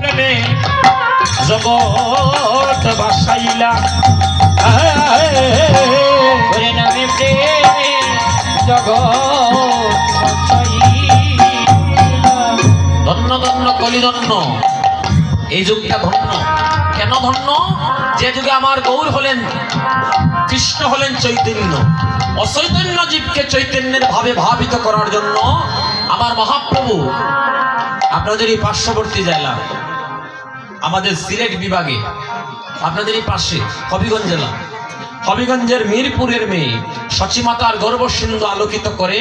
প্রেমে জগৎ বাসাইলা ওরে নামে প্রেমে জগৎ ধন্য ধন্য কলিধন্য এই যুগটা ধন্য। কেন ধন্য? যে যুগে আমার গৌর হলেন, কৃষ্ণ হলেন চৈতন্য, অচৈতন্য জীবকে চৈতন্যের ভাবে ভাবিত করার জন্য আমার মহাপ্রভু আপনাদের এই পার্শ্ববর্তী জেলা, আমাদের সিলেট বিভাগে, আপনাদের এই পাশে হবিগঞ্জ জেলা, হবিগঞ্জের মিরপুরের মেয়ে সচিমাতার গর্ভ সিন্ধু আলোকিত করে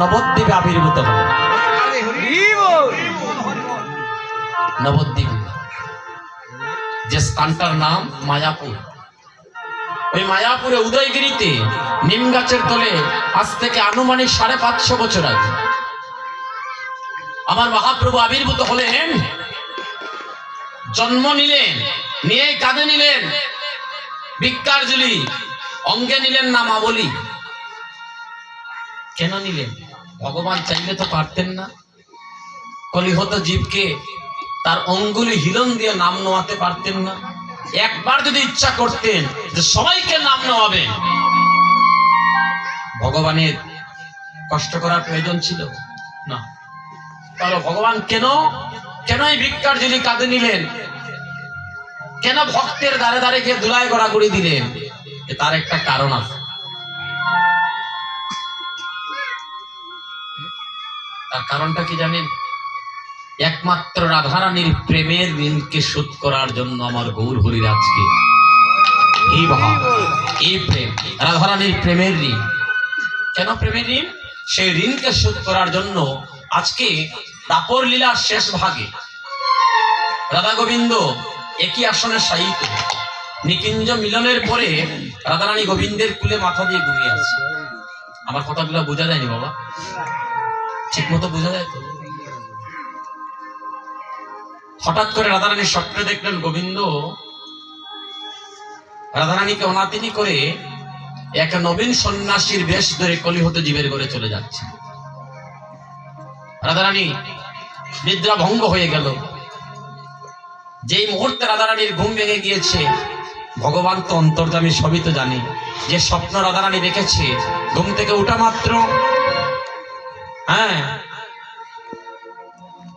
নবদ্বীপে আবির্ভূত হলেন। নবদ্বীপ যে স্থানটার নাম মায়াপুর, ওই মায়াপুরে উদয়গিরিতে নিম গাছের তলে আজ থেকে আনুমানিক 550 বছর আগে আমার মহাপ্রভু আবির্ভূত হলেন। জন্ম নিলেন, নিয়ে কাঁধে নিলেন ভিক্ষার ঝুলি, অঙ্গে নিলেন নামাবলী। কেন নিলেন? ভগবান চাইলে তো পারতেন না? কলিহত জীবকে তার অঙ্গুলি হিলন দিয়ে নাম নেওয়াতে পারতেন না? একবার যদি ইচ্ছা করতেন যে সবাইকে নাম নেওয়াবেন, ভগবানের কষ্ট করার প্রয়োজন ছিল না। তাহলে ভগবান কেন এই ভিক্ষার ঝুলি কাঁধে নিলেন? কেন ভক্তের দ্বারে দ্বারে গিয়ে ধুলায় গড়াগড়ি দিলেন? তার একটা কারণ আছে। তার কারণটা কি জানেন? একমাত্র রাধারানীর প্রেমের ঋণকে শোধ করার জন্য আমার গৌর হরির আজকে এই ভাব, এই প্রেম, রাধারানীর প্রেমের ঋণ। কেন প্রেমের ঋণ? সেই ঋণকে শোধ করার জন্য আজকে দাপর লীলার শেষ ভাগে রাধা গোবিন্দ একই আসনে শায়িত। নিকুঞ্জ মিলনের পরে রাধারানী গোবিন্দের কুলে মাথা দিয়ে ঘুমিয়ে আছে। আমার কথাগুলো বোঝা যায়নি বাবা? ঠিক মতো বোঝা যায় তো? হঠাৎ করে রাধারানী স্বপ্নে দেখলেন গোবিন্দ রাধারানীকে অনাতিনি করে এক নবীন সন্ন্যাসীর বেশ ধরে কলিহত জীবের ঘরে চলে যাচ্ছে। রাধারানী নিদ্রা ভঙ্গ হয়ে গেল। যেই মুহূর্তে রাধারানীর ঘুম ভেঙে গিয়েছে, ভগবান তো অন্তর্যামী, সবই তো জানে। যে স্বপ্ন রাধারানী দেখেছে, ঘুম থেকে উঠা মাত্র, হ্যাঁ,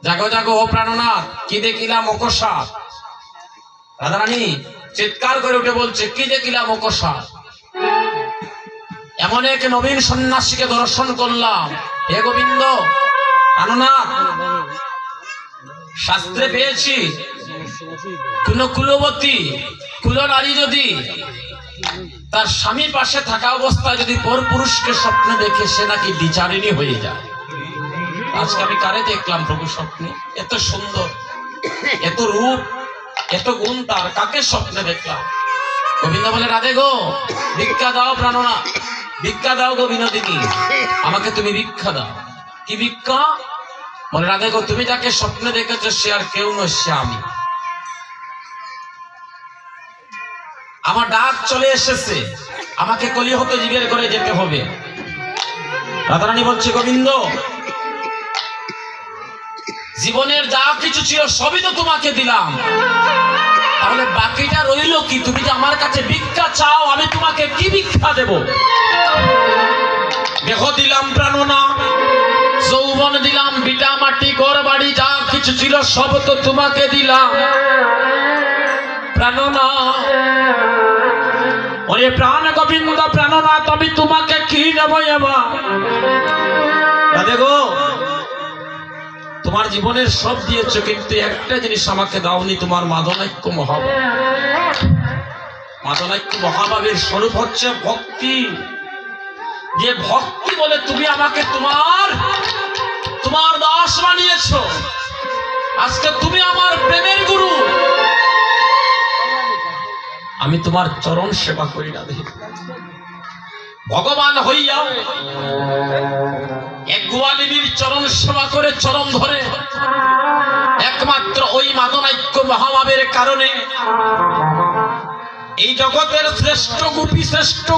জাগো জাগো ও প্রাণনাথ, কি দেখিলাম ওকসা। রাধারানী চিৎকার করে উঠে বলছে, কি দেখিলাম ওকসা? এমন এক নবীন সন্ন্যাসীকে দর্শন করলাম। হে গোবিন্দ, প্রাণনাথ, শাস্ত্রে পেয়েছি কোন কুলবতী কুল নারী যদি তার স্বামীর পাশে থাকা অবস্থায় যদি পর পুরুষকে স্বপ্নে দেখে, সে নাকি বিচারিণী হয়ে যায়। আজকে আমি কারে দেখলাম প্রভু স্বপ্নে? এত সুন্দর, এত রূপ, এত গুণ তার, কাকে স্বপ্নে দেখলাম? গোবিন্দ বলে, রাধে গো, ভিক্ষা দাও প্রাণনাথ, ভিক্ষা দাও গো বিনোদিনী, আমাকে তুমি ভিক্ষা দাও। কি ভিক্ষা? বলে, রাধে গো, তুমি যাকে স্বপ্নে দেখেছো সে আর কেউ নয়, সে আমি। আমার ডাক চলে এসেছে, আমাকে কলিহত জীবের ঘরে যেতে হবে। রাধারানী বলছে, গোবিন্দ, জীবনের যা কিছু ছিল সবই তো তোমাকে দিলাম, তাহলে বাকিটা রইল কি? তুমি যে আমার কাছে ভিক্ষা চাও, আমি তোমাকে কি ভিক্ষা দেব? দেহ দিলাম প্রাণনা, যৌবন দিলাম, বিটা মাটি ঘর বাড়ি যা কিছু ছিল সব তো তোমাকে দিলাম প্রাণনা। ওরে প্রাণ গোবিন্দ প্রাণনাথ, আমি তোমাকে কি নেব? দেখো, তোমার জীবনের সব দিয়েছো, কিন্তু একটা জিনিস আমাকে দাওনি, তোমার মাদনাক্য মহাভাব। মাদনাক্য মহাভাবের স্বরূপ হচ্ছে ভক্তি। যে ভক্তি বলে তুমি আমাকে তোমার দাস বানিয়েছো। আজকে তুমি আমার প্রেমের গুরু, আমি তোমার চরণ সেবা করি। রাধে, ভগবান হইয়া এক গোয়ালিনীর চরণ সেবা করে, চরণ ধরে, একমাত্র ওই মাদনাক্য মহাভাবের কারণে এই জগতের শ্রেষ্ঠ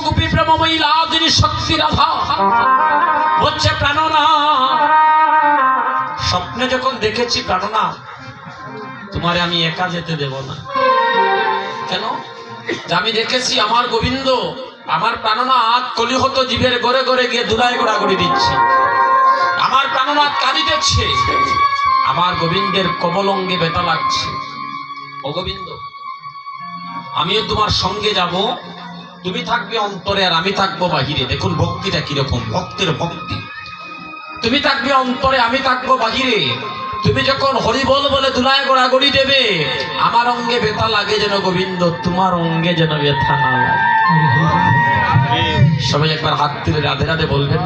গোপী প্রেমময়ী লাদিনী শক্তি রাধা হচ্ছে প্রাণনাথ। স্বপ্নে যখন দেখেছি প্রাণনাথ, তোমারে আমি একা যেতে দেব না। কেন? যে আমি দেখেছি আমার গোবিন্দ, আমার প্রাণনাথ কলিহত জীবের গড়ে গড়ে গিয়ে দুলাই গোড়াগড়ি দিচ্ছে, আমার প্রাণনাথ কাঁদিতেছে, আমার গোবিন্দের কমলঙ্গে ব্যথা লাগছে। ও গোবিন্দ, আমিও তোমার সঙ্গে যাব, তুমি থাকবে অন্তরে আর আমি থাকবো বাহিরে। দেখুন ভক্তিটা কিরকম, ভক্তের ভক্তি। তুমি থাকবে অন্তরে, আমি থাকবো বাহিরে। তুমি যখন হরিবল বলে দুলায় গোড়াগড়ি দেবে, আমার অঙ্গে ব্যথা লাগে যেন গোবিন্দ, তোমার অঙ্গে যেন ব্যথা না লাগে। সবাই একবার হাত তুলে রাধে রাধে বলবেন।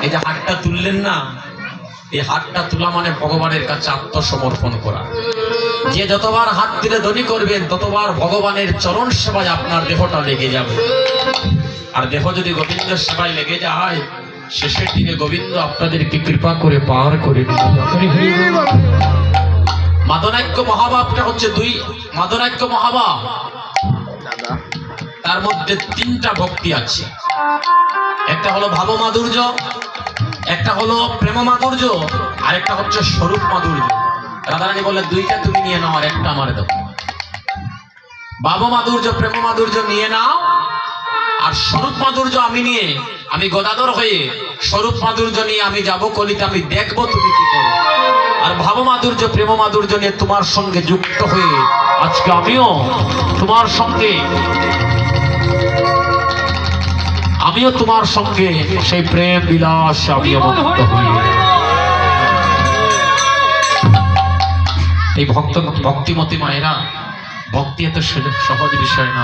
এই যে হাতটা তুললেন না, এই হাতটা তোলা মানে ভগবানের কাছে আত্মসমর্পণ করা। যে যতবার হাত তুলে ধ্বনি করবেন, ততবার ভগবানের চরণ সেবায় আপনার দেহটা লেগে যাবে। আর দেহ যদি গোবিন্দের সেবায় লেগে যায়, শেষের দিনে গোবিন্দ আপনাদেরকে কৃপা করে পার করে দিবে। মাদনাক্য মহাভাবটা হচ্ছে দুই, মাদনাক্য মহাভাব, তার মধ্যে তিনটা ভক্তি আছে। একটা হলো ভাব মাধুর্য, একটা হলো প্রেম মাধুর্য, আর একটা হচ্ছে স্বরূপ মাধুর্য। রাধারানী বলে দুইটা তুমি নিয়ে নাও, আর একটা আমারে দাও। ভাব মাধুর্য প্রেম মাধুর্য নিয়ে নাও, আর স্বরূপ মাধুর্য আমি নিয়ে, আমি গদাধর হয়ে স্বরূপ মাধুর্য নিয়ে আমি যাব কলিতে, আমি দেখবো তুমি কি করো। আর ভাব মাধুর্য প্রেম মাধুর্য নিয়ে তোমার সঙ্গে যুক্ত হয়ে আজকে আমিও তোমার সঙ্গে, আমিও তোমার সঙ্গে সেই প্রেম বিলাস আমিও মুক্ত হই। এই ভক্তিমতী মায়েরা, ভক্তি এত সহজ বিষয় নয়।